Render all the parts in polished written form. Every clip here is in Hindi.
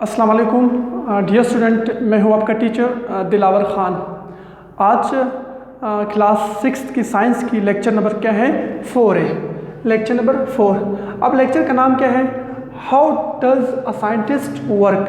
अस्सलाम वालेकुम डियर स्टूडेंट, मैं हूं आपका टीचर दिलावर ख़ान। आज क्लास 6 की साइंस की लेक्चर नंबर क्या है 4 है, लेक्चर नंबर 4। अब लेक्चर का नाम क्या है, how does a scientist work,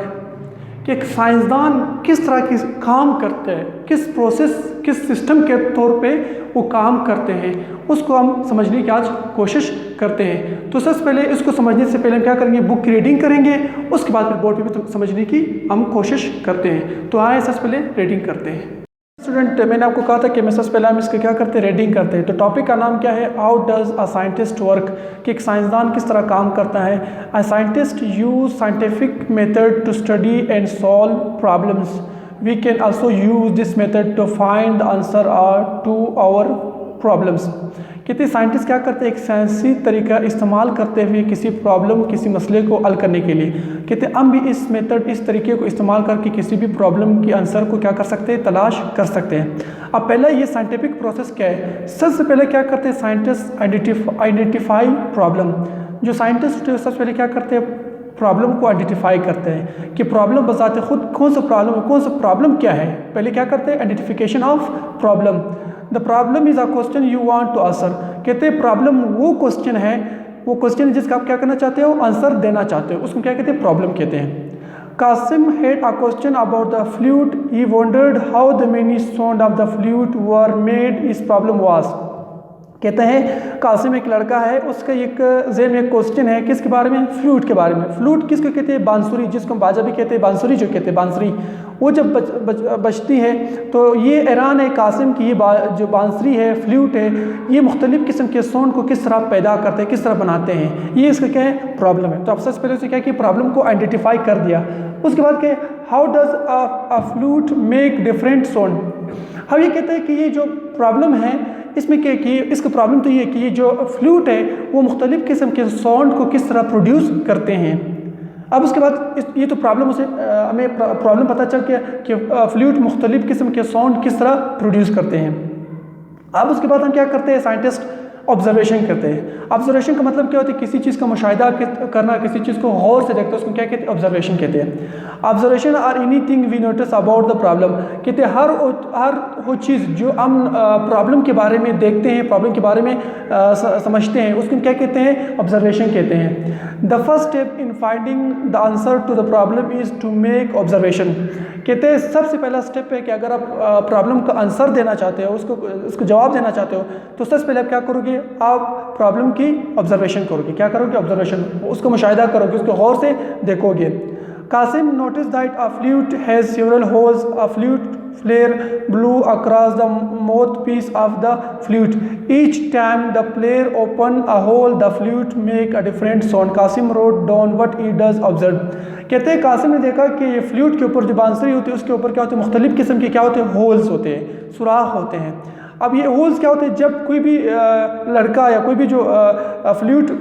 कि एक साइंसदान किस तरह की काम करते हैं, किस प्रोसेस किस सिस्टम के तौर पे वो काम करते हैं, उसको हम समझने की आज कोशिश करते हैं। तो सबसे पहले इसको समझने से पहले हम क्या करेंगे, बुक की रीडिंग करेंगे, उसके बाद फिर बोर्ड पे भी समझने की हम कोशिश करते हैं। तो आए सबसे पहले रीडिंग करते हैं। स्टूडेंट, मैंने आपको कहा था कि मैं सबसे पहले हम इसको क्या करते हैं, रीडिंग करते हैं। तो टॉपिक का नाम क्या है, how does a scientist work, कि एक साइंसदान किस तरह काम करता है। A scientist use scientific method to study and solve problems, we can also use this method to find the answer to our problems. कहते साइंटिस्ट क्या करते हैं, एक साइंसी तरीका इस्तेमाल करते हुए किसी प्रॉब्लम किसी मसले को हल करने के लिए। कहते हम भी इस मेथड इस तरीके को इस्तेमाल करके किसी भी प्रॉब्लम के आंसर को क्या कर सकते हैं, तलाश कर सकते हैं। अब पहला ये साइंटिफिक प्रोसेस क्या है, सबसे पहले क्या करते हैं साइंटिस्ट आइडेंटिफाई प्रॉब्लम। जो साइंटिस्ट सबसे पहले क्या करते हैं, प्रॉब्लम को आइडेंटिफाई करते हैं कि प्रॉब्लम बताते खुद कौन सा प्रॉब्लम है, कौन सा प्रॉब्लम क्या है। पहले क्या करते हैं, identification of problem. The problem is a question you want to answer. कहते हैं प्रॉब्लम वो क्वेश्चन है, वो क्वेश्चन जिसका आप क्या करना चाहते हो, आंसर देना चाहते हो, उसको क्या कहते हैं, प्रॉब्लम कहते हैं। Qasim had a question about the flute, he wondered how the many sound of the flute were made, इस प्रॉब्लम वाज। कहते हैं कासिम एक लड़का है, उसका एक ज़हन में एक क्वेश्चन है, किसके बारे में, फ्लूट के बारे में। फ्लूट किसको कहते हैं, बांसुरी, जिसको हम बाजा भी कहते हैं, बांसुरी जो कहते हैं, बांसुरी। वो जब बजती है तो ये हैरान है कासिम की ये जो बांसुरी है, फ्लूट है, ये मुख्तलिफ़ किस्म के साउंड को किस तरह पैदा करते हैं, किस तरह बनाते हैं, ये इसका क्या है, प्रॉब्लम है। तो अब सबसे पहले उसे क्या कि प्रॉब्लम को आइडेंटिफाई कर दिया। उसके बाद क्या, how does a flute make different sound. हम ये कहते हैं कि ये जो प्रॉब्लम है इसमें क्या कि इसका प्रॉब्लम तो ये है कि ये जो फ्लूट है वो मुख्तलिफ़ किस्म के साउंड को किस तरह प्रोड्यूस करते हैं। अब उसके बाद ये तो प्रॉब्लम उसे हमें प्रॉब्लम पता चल गया कि फ्लूट मुख्तलिफ़ किस्म के साउंड किस तरह प्रोड्यूस करते हैं। अब उसके बाद हम क्या करते हैं, साइंटिस्ट ऑब्जर्वेशन करते हैं। ऑब्जर्वेशन का मतलब क्या होता है, किसी चीज़ का मुशाहिदा करना, किसी चीज़ को गौर से देखते हैं, उसको क्या कहते हैं, ऑब्जर्वेशन कहते हैं। Observation are anything we notice about the problem. कहते हैं हर वो चीज़ जो हम प्रॉब्लम के बारे में देखते हैं, प्रॉब्लम के बारे में समझते हैं, उसको क्या कहते हैं, ऑब्जर्वेशन कहते हैं। The first step in finding the answer to the problem is to make observation. कहते हैं सबसे पहला स्टेप है कि अगर आप प्रॉब्लम का आंसर देना चाहते हो, उसको जवाब देना चाहते हो, तो सबसे पहले आप क्या करोगे, आप प्रॉब्लम की ऑब्जर्वेशन करोगे। क्या करोगे, ऑब्जर्वेशन, उसको मुशाहिदा करोगे, उसको गौर से देखोगे। Qasim notice that a flute has several holes, a flute flare blew across the mouthpiece of the flute. Each time the player opened a hole, the flute make a different sound. Kasim wrote down what he does observe. कहते हैं कासिम ने देखा कि ये फ्लूट के ऊपर जो बांसुरी होती है उसके ऊपर क्या होते हैं, मुख्तलिफ़ किस्म के क्या होते हैं, होल्स होते हैं, सुराख होते हैं। अब ये होल्स क्या होते हैं, जब कोई भी लड़का या कोई भी जो फ्लूट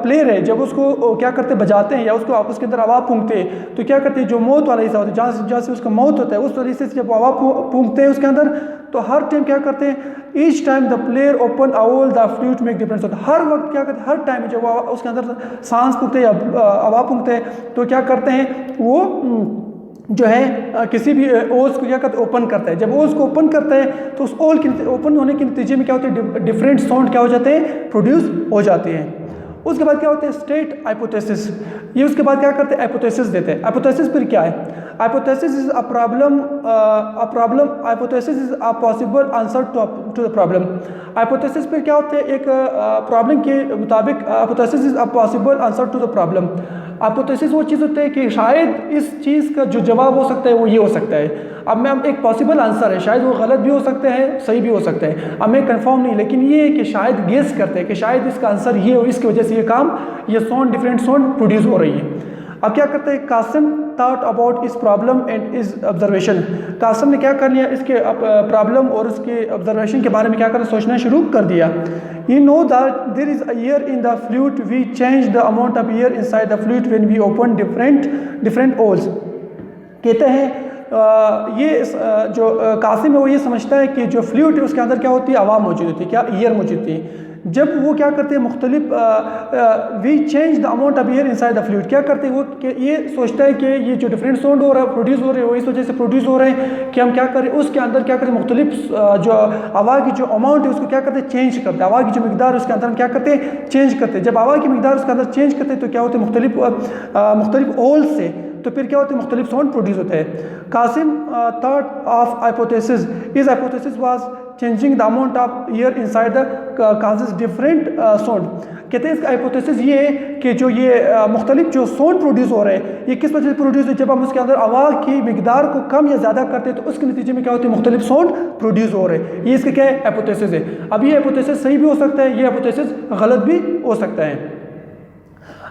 प्लेयर है, जब उसको क्या करते बजाते हैं या उसको उसके अंदर हवा फूंकते हैं, तो क्या करते हैं, जो मौत वाला हिस्सा होता है, जहाँ से उसका मौत होता है, उस तरीके से जब हवा फूंकते हैं उसके अंदर, तो हर टाइम क्या करते हैं, each time the player open a hole the flute make difference होता है। हर वक्त क्या करते हैं, हर टाइम जब उसके अंदर सांस फूंकते हैं या हवा फूंकते हैं, तो क्या करते हैं, वो जो है किसी भी ओल्स को क्या करते ओपन करता है। जब ओल्स को ओपन करता है तो उस ओल के ओपन होने के नतीजे में क्या होते हैं, डिफरेंट साउंड क्या हो जाते हैं, प्रोड्यूस हो जाते हैं। उसके बाद क्या होता है, स्टेट हाइपोथेसिस। ये उसके बाद क्या करते हैं, हाइपोथेसिस देते हैं। हाइपोथेसिस फिर क्या है, hypothesis is a problem, hypothesis is a possible answer to the problem. Hypothesis फिर क्या होते हैं, एक प्रॉब्लम के मुताबिक hypothesis is a possible answer to the problem. Hypothesis वो चीज़ होती है कि शायद इस चीज़ का जो जवाब हो सकता है वो ये हो सकता है। अब मैं एक पॉसिबल आंसर है, शायद वो गलत भी हो सकते हैं, सही भी हो सकता है, अब मैं कंफर्म नहीं, लेकिन ये है कि शायद गेस करते हैं कि शायद इसका आंसर ये हो, इसकी वजह से ये काम, ये साउंड, डिफरेंट साउंड प्रोड्यूस हो रही है। अब क्या करते हैं, कासिम थॉट अबाउट इस प्रॉब्लम एंड इस ऑब्जर्वेशन। कासिम ने क्या कर लिया, इसके प्रॉब्लम और उसके ऑब्जर्वेशन के बारे में क्या कर सोचना शुरू कर दिया। You know that there is a ear in the flute. We change the amount of air inside the flute when we open different holes. कहते हैं ये जो कासिम है वो ये समझता है कि जो फ्लूट है उसके अंदर क्या होती है, हवा मौजूद होती है, क्या, ईयर मौजूद होती है। जब वो क्या करते हैं मुख्तलिफ we change the amount of air inside the fluid, क्या करते हैं वो कि ये सोचता है कि ये जो डिफरेंट साउंड हो रहा है प्रोड्यूस हो रहे हैं वो इस वजह से प्रोड्यूस हो रहे हैं कि हम क्या करें उसके अंदर क्या करें मुख्तलिफ जो हवा की जो अमाउंट है उसको क्या करते हैं चेंज करते हैं, हवा की जो मिकदार है उसके अंदर हम क्या करते हैं चेंज करते हैं। जब हवा की मिकदार उसके अंदर चेंज करते हैं तो क्या होते हैं मुख्तलिफ होल से तो फिर क्या होते हैं मुख्तलिफ साउंड प्रोड्यूस होते हैं। Qasim thought of hypothesis, is hypothesis was changing the amount of air inside the causes different sound. कहते हैं इसका हाइपोथेसिस ये है कि जो ये मुख्तलिफ जो साउंड प्रोड्यूस हो रहे हैं ये किस वजह से प्रोड्यूस हो, जब हम उसके अंदर हवा की मिकदार को कम या ज़्यादा करते हैं तो उसके नतीजे में क्या होते हैं मुख्तलिफ साउंड प्रोड्यूस हो रहे हैं। ये इसका क्या है हाइपोथेसिस है। अब ये हाइपोथेसिस सही भी हो सकता है, ये हाइपोथेसिस गलत भी हो सकता है।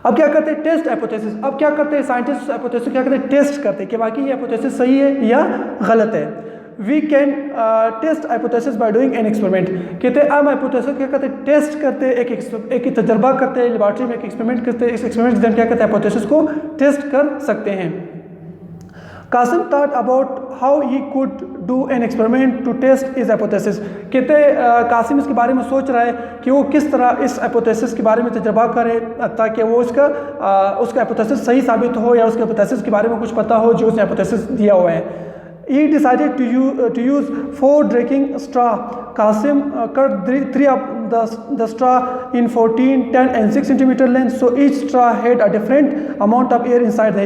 अब क्या करते हैं टेस्ट हाइपोथेसिस। अब क्या करते हैं साइंटिस्ट हाइपोथेसिस क्या करते हैं टेस्ट करते हैं कि वाकई ये हाइपोथेसिस सही है या गलत है। We can test hypothesis by doing an experiment. कहते हैं हम हाइपोथेसिस क्या करते हैं टेस्ट करते हैं, एक तजर्बा करते हैं लेबॉर्ट्री में, एक एक्सपेरिमेंट करते हैं, इस एक्सपेरिमेंट से हम क्या करते हैं हाइपोथेसिस को टेस्ट कर सकते हैं। Qasim thought about how he could do an experiment to test is hypothesis. कहते हैं कासिम इसके बारे में सोच रहा है कि वो किस तरह इस हाइपोथेसिस के बारे में तजर्बा करे ताकि वो उसका हाइपोथेसिस सही साबित हो या उसके हाइपोथेसिस के बारे में कुछ पता हो जो उसने हाइपोथेसिस दिया हुआ है। He decided to use 4 drinking straw. Qasim cut 3 of the straw in 14, 10 and 6 centimeter length. So each straw had a different amount of air inside.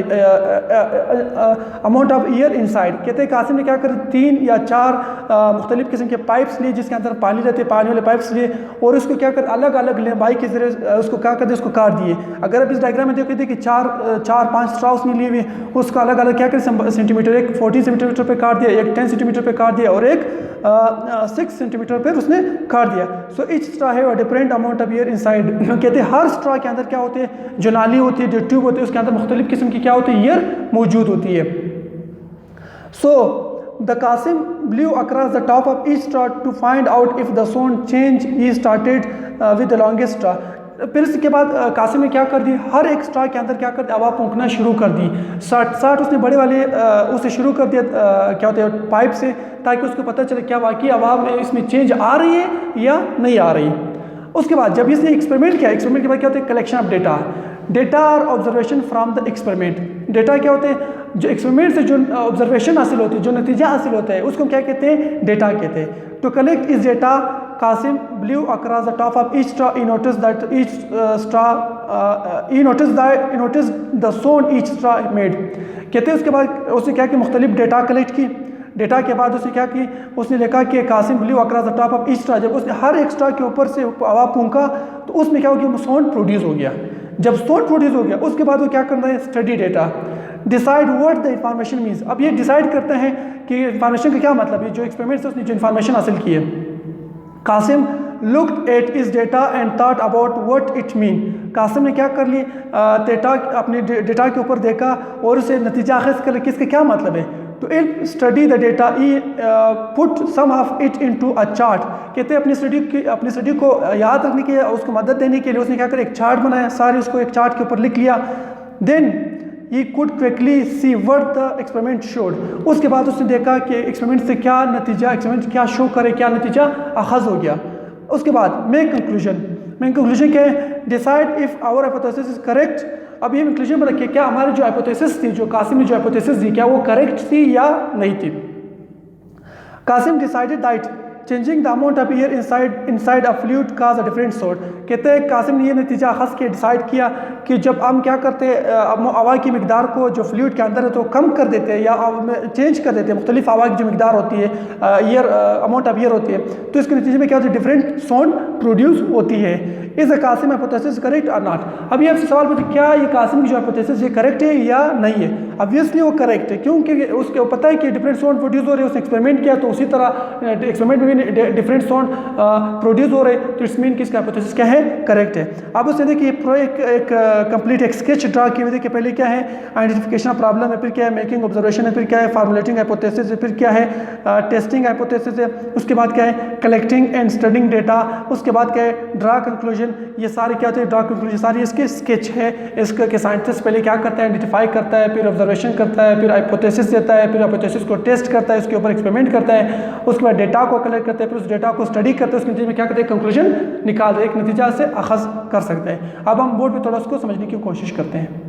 Amount of air inside. कहते हैं कासिम ने क्या कर 3 या 4 मुख्तलिफ किस्म के पाइप्स लिए जिसके अंदर पानी रहते, पानी वाले पाइप्स लिए और उसको क्या कर अलग अलग लंबाई के जरिए उसको क्या करते उसको काट दिए। अगर आप इस डायग्राम में देखते कि 4-5 स्ट्रॉ उसने लिए हुए, उसका अलग अलग क्या करें सेंटीमीटर, एक 14 सेंटीमीटर पे काट दिया, एक 10 सेंटीमीटर पे काट दिया और एक 6 सेंटीमीटर पे उसने काट दिया। So each straw have a different amount of air inside. कहते हैं हर स्ट्रॉ के अंदर क्या होते हैं जो नाली होती है, जो ट्यूब होती है, उसके अंदर मुख्तलिफ किस्म की क्या होती है एयर मौजूद होती है। So the Qasim blew across the top of each straw to find out if the sound change. He started with the longest straw. फिर इसके बाद कासिम ने क्या कर दी, हर एक स्ट्रॉ के अंदर क्या कर दी हवा फूंकना शुरू कर दी। 60 उसने बड़े वाले उसे शुरू कर दिया क्या होते हैं पाइप से, ताकि उसको पता चले क्या वाकई हवा में इसमें चेंज आ रही है या नहीं आ रही। उसके बाद जब इसने एक्सपेरिमेंट किया, एक्सपेरिमेंट के बाद क्या होता है कलेक्शन ऑफ डेटा और observation from the experiment. Data क्या होते हैं जो एक्सपेरिमेंट से जो ऑब्जर्वेशन हासिल होती है, जो नतीजा हासिल होता है उसको क्या कहते हैं डेटा कहते हैं। टू कलेक्ट इस data Qasim blew across the top of each straw. He noticed the sound each straw made. कहते हैं उसके बाद उसने क्या कि मुख्तलिफ डेटा कलेक्ट की। डेटा के बाद उसने क्या की, उसने देखा कि Qasim blew across the top of each straw, जब उसने हर एक स्ट्रॉ के ऊपर से हवा फूंका तो उसमें क्या हो गया साउंड प्रोड्यूस हो गया। जब साउंड प्रोड्यूस हो गया उसके बाद वो क्या करना है study data, decide what the information means. अब ये डिसाइड करते हैं कि इंफॉर्मेशन का क्या मतलब है, जो एक्सपेरिमेंट से उसने जो इन्फॉर्मेशन हासिल की है। Qasim looked at his data and thought about what it mean. Qasim ने क्या कर ली डेटा अपने डेटा के ऊपर देखा और उसे नतीजा अखज़ कर कि इसका क्या मतलब है। To help study the data, he put some of it into a chart. कहते हैं अपनी स्टडी को याद रखने के उसको मदद देने के लिए उसने क्या कर एक चार्ट बनाया, सारे उसको एक चार्ट के ऊपर लिख लिया। Then he could quickly see what the experiment showed. उसके बाद उसने देखा कि एक्सपेरिमेंट से क्या नतीजा, एक्सपेरिमेंट क्या शो करे, क्या नतीजा अखज़ हो गया। उसके बाद मेक कंक्लूजन क्या है, decide if our hypothesis is correct. अब ये कंक्लूजन में रखिए क्या हमारी जो हाइपोथेसिस थी, जो कासिम ने जो हाइपोथेसिस दी, क्या वो करेक्ट थी या नहीं थी। Qasim decided that changing the amount of air inside a fluid cause a different sort. कहते हैं कासिम ने ये नतीजा अखज़ के डिसाइड किया कि जब हम क्या करते हैं हवा की मिकदार को जो फ्लूइड के अंदर है तो कम कर देते हैं या चेंज कर देते हैं, मुख्तलिफ हवा की जो मिकदार होती है एयर अमाउंट ऑफ एयर होती है, तो इसके नतीजे में क्या होता है डिफरेंट साउंड प्रोड्यूस होती है। Is a Qasim hypothesis correct और नॉट। अभी आपसे सवाल पूछे क्या ये कासिम की जो हाइपोथेसिस ये करेक्ट है या नहीं है। ऑब्वियसली वो करेक्ट है, क्योंकि उसको पता है कि डिफरेंट साउंड प्रोड्यूस हो रहे हैं, उसने एक्सपेरिमेंट किया तो उसी तरह एक्सपेरिमेंट में भी डिफरेंट साउंड प्रोड्यूस हो रहे हैं, तो इट्स मीन कि इसका हाइपोथेसिस क्या है करेक्ट है। अब उसने देखिए एक कंप्लीट एक स्केच ड्रा किए हुए थे कि पहले क्या है आइडेंटिफिकेशन ऑफ प्रॉब्लम है, फिर क्या है मेकिंग ऑब्जर्वेशन है, फिर क्या है फार्मुलेटिंग हाइपोथेसिस है, फिर क्या है टेस्टिंग हाइपोथेसिस है, उसके बाद क्या है कलेक्टिंग एंड स्टडिंग डेटा, उसके बाद क्या है ड्रा कंक्लूजन कंक्लूजन, ये सारे क्या होते हैं ड्रा कंक्लूजन, सारी इसके स्केच है इसका कि साइंटिस्ट पहले क्या करता है, आइडेंटिफाई करता है, फिर ऑब्जर्वेशन करता है, फिर हाइपोथेसिस देता है, फिर हाइपोथेसिस को टेस्ट करता है, उसके ऊपर एक्सपेरिमेंट करता है, उसके बाद डेटा को कलेक्ट करता है, फिर उस डेटा को स्टडी करते हैं, उसके नतीजे में क्या करते हैं कंक्लूजन निकाल दे, एक नतीजा से अखज़ कर सकते हैं। अब हम बोर्ड पर थोड़ा उसको समझने की कोशिश करते हैं।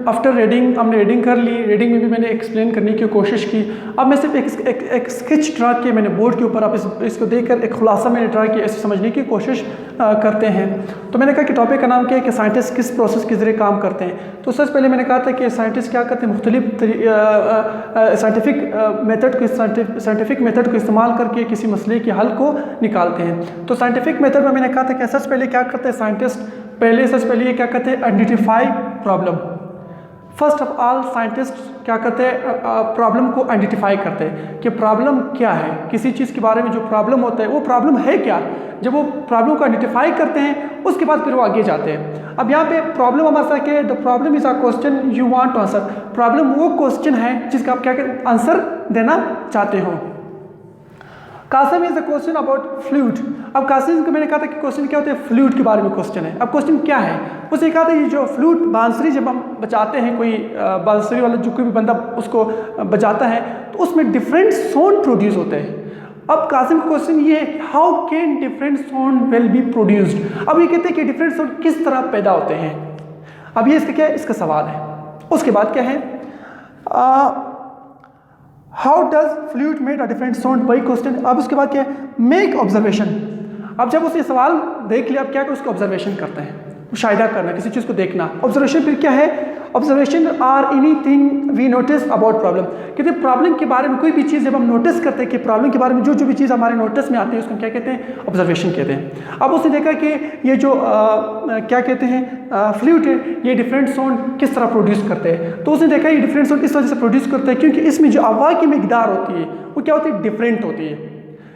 आफ्टर रीडिंग हमने रीडिंग कर ली, रीडिंग में भी मैंने एक्सप्लेन करने की कोशिश की। अब मैं सिर्फ एक स्केच ड्रा किया मैंने बोर्ड के ऊपर, आप इसको देखकर एक खुलासा मैंने ड्रा किया, इसे समझने की कोशिश करते हैं। तो मैंने कहा कि टॉपिक का नाम क्या है कि साइंटिस्ट किस प्रोसेस के ज़रिए काम करते हैं। तो सबसे पहले मैंने कहा था कि साइंटिस्ट क्या करते हैं, मुख्तलिफ साइंटिफिक मेथड को इस्तेमाल करके किसी मसले के हल को निकालते हैं। तो साइंटिफिक मेथड में मैंने कहा था कि सबसे पहले क्या करते हैं साइंटिस्ट, सबसे पहले क्या करते हैं identify problem. First of all scientist क्या करते हैं, प्रॉब्लम को आइडेंटिफाई करते हैं कि प्रॉब्लम क्या है, किसी चीज़ के बारे में जो प्रॉब्लम होता है वो प्रॉब्लम है क्या। जब वो प्रॉब्लम को आइडेंटिफाई करते हैं उसके बाद फिर वो आगे जाते हैं। अब यहाँ पे प्रॉब्लम हमारे साथ क्या है, the problem is a question you want to answer. Problem वो क्वेश्चन है जिसका आप क्या आंसर देना चाहते हो। Qasim is the question about fluid. अब कासिम को मैंने कहा था कि क्वेश्चन क्या होता है, फ्लूइड के बारे में क्वेश्चन है। अब क्वेश्चन क्या है, उसे कहा था ये जो फ्लूइड बांसुरी जब हम बजाते हैं, कोई बांसुरी वाला जो कोई भी बंदा उसको बजाता है तो उसमें डिफरेंट साउंड प्रोड्यूस होते हैं। अब कासिम का क्वेश्चन ये है how can different sound will be produced. अब ये कहते हैं कि डिफरेंट साउंड किस तरह पैदा होते हैं। अब ये इसका क्या है, इसका सवाल है। उसके बाद क्या है, how does fluid made a different sound, वही क्वेश्चन। अब उसके बाद क्या है, मेक ऑब्जर्वेशन। अब जब उसे सवाल देख लिया, अब क्या कर उसको ऑब्जर्वेशन करते हैं, मुशाहिदा करना, किसी चीज़ को देखना। ऑब्जर्वेशन फिर क्या है, observation are anything we notice about problem. कहते हैं प्रॉब्लम के बारे में कोई भी चीज़ जब हम नोटिस करते हैं कि प्रॉब्लम के बारे में जो भी चीज़ हमारे नोटिस में आती है उसको क्या कहते हैं, ऑब्जर्वेशन कहते हैं। अब उसने देखा कि ये जो क्या कहते हैं फ्लूइड है ये डिफरेंट साउंड किस तरह प्रोड्यूस करते हैं। तो उसने देखा ये डिफरेंट साउंड इस वजह से प्रोड्यूस करते हैं क्योंकि इसमें जो आवाज़ की मिकदार होती है वो क्या होती है, डिफरेंट होती है।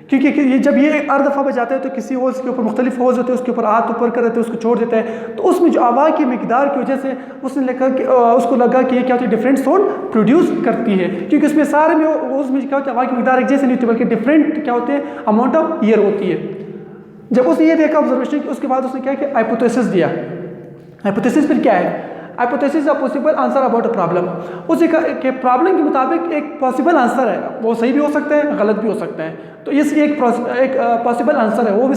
क्योंकि ये जब ये हर दफ़ा बजाते हैं तो किसी होल्स के ऊपर मुख्तलिफ होल्स होते हैं, उसके ऊपर हाथ ऊपर कर देते हैं, उसको छोड़ देता है, तो उसमें जो आवाज़ की मिकदार की वजह से उसने लिखा कि उसको लगा कि ये क्या होती है, डिफरेंट साउंड प्रोड्यूस करती है। क्योंकि उसमें सारे में उसमें क्या होती है, आवाज़ की मिकदार एक जैसे नहीं होती बल्कि डिफरेंट क्या होते हैं, अमाउंट ऑफ ईयर होती है। जब उसने ये देखा ऑब्जर्वेशन, उसके बाद उसने क्या किया, हाइपोथेसिस दिया। हाइपोथेसिस फिर क्या है, hypothesis a possible answer about a problem. उसी के प्रॉब्लम के मुताबिक एक पॉसिबल आंसर है, वो सही भी हो सकते हैं गलत भी हो सकते हैं। तो ये एक पॉसिबल आंसर है, वो भी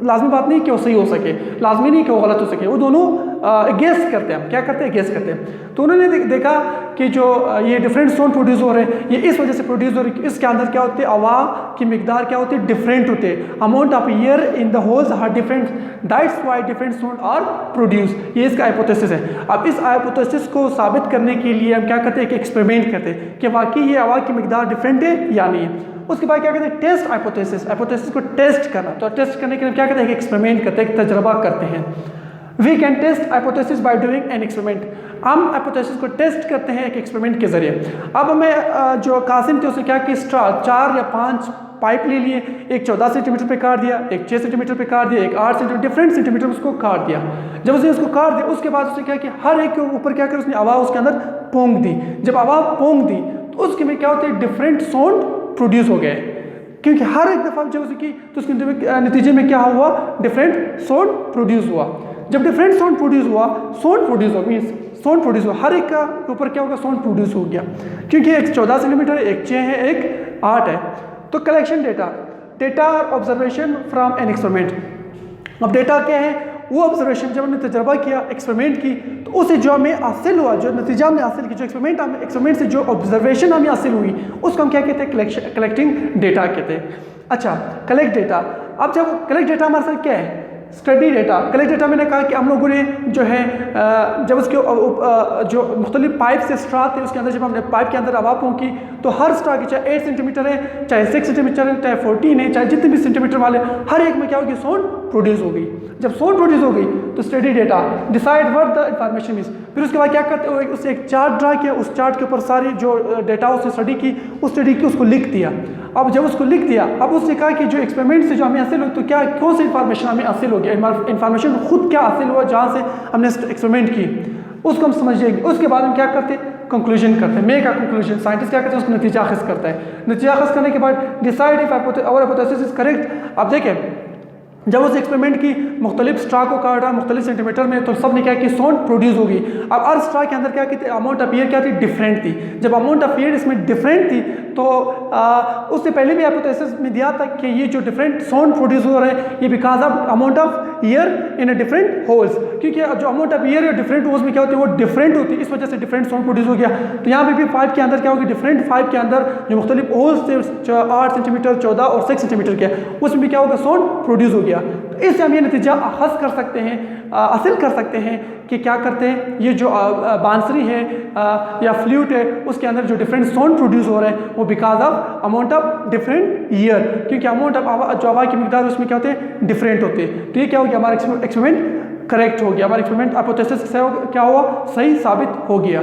लाजमी बात नहीं कि वो सही हो सके, लाजमी नहीं कि वो गलत हो सके, वो दोनों गेस करते हैं। हम क्या करते हैं, गेस करते हैं। तो उन्होंने देखा कि जो ये डिफरेंट साउंड प्रोड्यूस हो रहे हैं ये इस वजह से प्रोड्यूस हो रहे हैं, इसके अंदर क्या होती है, आवाज़ की मिकदार क्या होती है, डिफरेंट होते हैं। Amount of air in the holes are different, that's why different sound are produce. ये इसका हाइपोथेसिस है। अब इस हाइपोथेसिस को साबित करने के लिए हम क्या करते हैं, एक एक्सपेरिमेंट करते हैं कि वाकई ये आवाज़ की मिकदार डिफरेंट है या नहीं है। उसके बाद क्या कहते हैं, टेस्ट हाइपोथेसिस। हाइपोथेसिस को टेस्ट करना, तो टेस्ट करने के लिए क्या करते हैं, एक एक्सपेरिमेंट करते हैं, एक तजर्बा करते हैं। We can test hypothesis by doing an experiment. हम हाइपोथेसिस को टेस्ट करते हैं एक एक्सपेरिमेंट के जरिए। अब हमें जो कासिम थे उसने क्या कि 4 या 5 पाइप ले लिए, एक 14 सेंटीमीटर पे काट दिया, एक 6 सेंटीमीटर पे काट दिया, एक 8 सेंटीमीटर, डिफरेंट सेंटीमीटर उसको काट दिया। जब उसने उसको काट दिया उसके बाद उसने क्या कि हर एक के ऊपर क्या कर उसने आवाज़ उसके अंदर पोंक दी। जब आवाज़ पोंक दी तो उसके में क्या होते हैं, डिफरेंट साउंड प्रोड्यूस हो गए। क्योंकि हर एक दफ़ा जब उसकी तो उसके नतीजे में क्या हुआ, डिफरेंट साउंड प्रोड्यूस हुआ। जब डिफरेंट साउंड प्रोड्यूस हुआ, साउंड प्रोड्यूस हो मीन्स साउंड प्रोड्यूस हुआ, हर एक का ऊपर क्या होगा, साउंड प्रोड्यूस हो गया। क्योंकि एक 14 सेंटीमीटर, एक 6 है, एक 8 है। तो collection data observation from an experiment. अब डेटा क्या है, वो ऑब्जर्वेशन जब हमने तजर्बा किया, एक्सपेरिमेंट की, तो उसे जो हमें हासिल हुआ, जो नतीजा हमने हासिल किया, जो एक्सपेरिमेंट से जो ऑब्जर्वेशन हमें हासिल हुई उसको हम क्या कहते हैं, कलेक्टिंग डेटा कहते हैं। अच्छा, कलेक्ट डेटा। अब जब कलेक्ट डेटा हमारे साथ क्या है, स्टडी डेटा। कलेक्ट डेटा मैंने कहा कि हम लोगों ने जो है जब उसके जो मुख्तलिफ पाइप से स्ट्रा थे उसके अंदर जब हमने पाइप के अंदर हवा पहुँची तो हर स्ट्रा की चाहे 8 सेंटीमीटर है, चाहे 6 सेंटीमीटर है, चाहे 14 है, चाहे जितने भी सेंटीमीटर वाले, हर एक में क्या होगी, साउंड प्रोड्यूस हो गई। जब साउंड प्रोड्यूस हो गई तो study data decide what the information is. फिर उसके बाद क्या करते हैं, उससे एक चार्ट ड्रा किया, उस चार्ट के ऊपर सारी जो डेटा उसने स्टडी की, उस स्टडी की उसको लिख दिया। अब जब उसको लिख दिया, अब उसने कहा कि जो एक्सपेरिमेंट से जो हमें हासिल हुई तो क्या कौन सी इंफॉर्मेशन हमें हासिल होगी, इंफॉर्मेशन खुद क्या हासिल हुआ जहाँ से हमने एक्सपेरिमेंट की उसको हम समझिएंगे। उसके बाद हम क्या करते हैं, कंक्लूजन करते हैं, मेक अ कंक्लूजन। साइंटिस्ट क्या करते हैं, उसको नतीजा अखज़ करता है। नतीजा अखज़ करने के बाद decide if our hypothesis is correct. अब देखें जब उस एक्सपेरिमेंट की मुख्तलिफ स्ट्रा को काटा मुख्तलिफ सेंटीमीटर में, तो सब ने क्या कि साउंड प्रोड्यूस होगी। अब हर स्ट्रा के अंदर क्या की अमाउंट ऑफ एयर क्या थी, डिफरेंट थी। जब अमाउंट ऑफ एयर इसमें डिफरेंट थी तो उससे पहले भी हाइपोथेसिस में दिया था कि ये जो डिफरेंट साउंड प्रोड्यूस हो रहे हैं ये because of amount of air in a different holes, क्योंकि जो amount of air different holes में क्या होती है वो डिफरेंट होती है, इस वजह से डिफरेंट साउंड प्रोड्यूस हो गया। तो यहाँ पे भी 5 के अंदर क्या होगी, डिफरेंट 5 के अंदर जो मुख्तलिफ होल्स थे 8 सेंटीमीटर 14 और 6 सेंटीमीटर के, उसमें भी क्या होगा, साउंड प्रोड्यूस हो गया। तो इससे हम ये नतीजा हासिल कर सकते हैं हासिल कर सकते हैं कि क्या करते हैं, ये जो बांसुरी है या फ्लूट है उसके अंदर जो डिफरेंट साउंड प्रोड्यूस हो रहे हैं वो because of amount of different year, क्योंकि अमाउंट ऑफ जो हवा की मिकदार उसमें क्या होते हैं, डिफरेंट होते हैं। तो ये क्या हो गया, हमारा एक्सपेरिमेंट करेक्ट हो गया, हमारा एक्सपेरिमेंट हाइपोथेसिस क्या हुआ, सही साबित हो गया।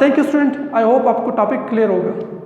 Thank you student, I hope आपको टॉपिक क्लियर होगा।